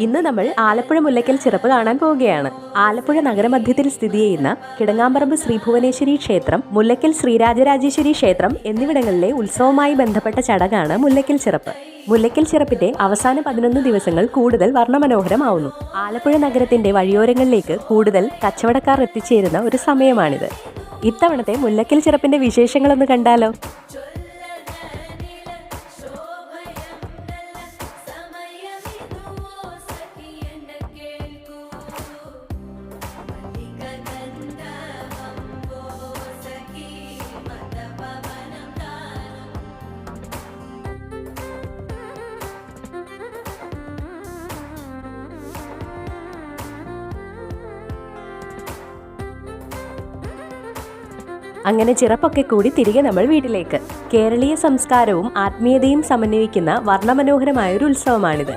ഇന്ന് നമ്മൾ ആലപ്പുഴ മുല്ലയ്ക്കൽ ചിറപ്പ് കാണാൻ പോവുകയാണ്. ആലപ്പുഴ നഗരമധ്യത്തിൽ സ്ഥിതി ചെയ്യുന്ന കിടങ്ങാമ്പറമ്പ് ശ്രീ ഭുവനേശ്വരി ക്ഷേത്രം, മുല്ലയ്ക്കൽ ശ്രീരാജരാജേശ്വരി ക്ഷേത്രം എന്നിവിടങ്ങളിലെ ഉത്സവവുമായി ബന്ധപ്പെട്ട ചടങ്ങാണ് മുല്ലയ്ക്കൽ ചിറപ്പ്. മുല്ലയ്ക്കൽ ചിറപ്പിന്റെ അവസാന 11 ദിവസങ്ങൾ കൂടുതൽ വർണ്ണമനോഹരമാവുന്നു. ആലപ്പുഴ നഗരത്തിന്റെ വഴിയോരങ്ങളിലേക്ക് കൂടുതൽ കച്ചവടക്കാർ എത്തിച്ചേരുന്ന ഒരു സമയമാണിത്. ഇത്തവണത്തെ മുല്ലയ്ക്കൽ ചിറപ്പിന്റെ വിശേഷങ്ങളൊന്ന് കണ്ടാലോ? അങ്ങനെ ചിറപ്പൊക്കെ കൂടി തിരികെ നമ്മൾ വീട്ടിലേക്ക്. കേരളീയ സംസ്കാരവും ആത്മീയതയും സമന്വയിക്കുന്ന വർണ്ണമനോഹരമായൊരു ഉത്സവമാണിത്.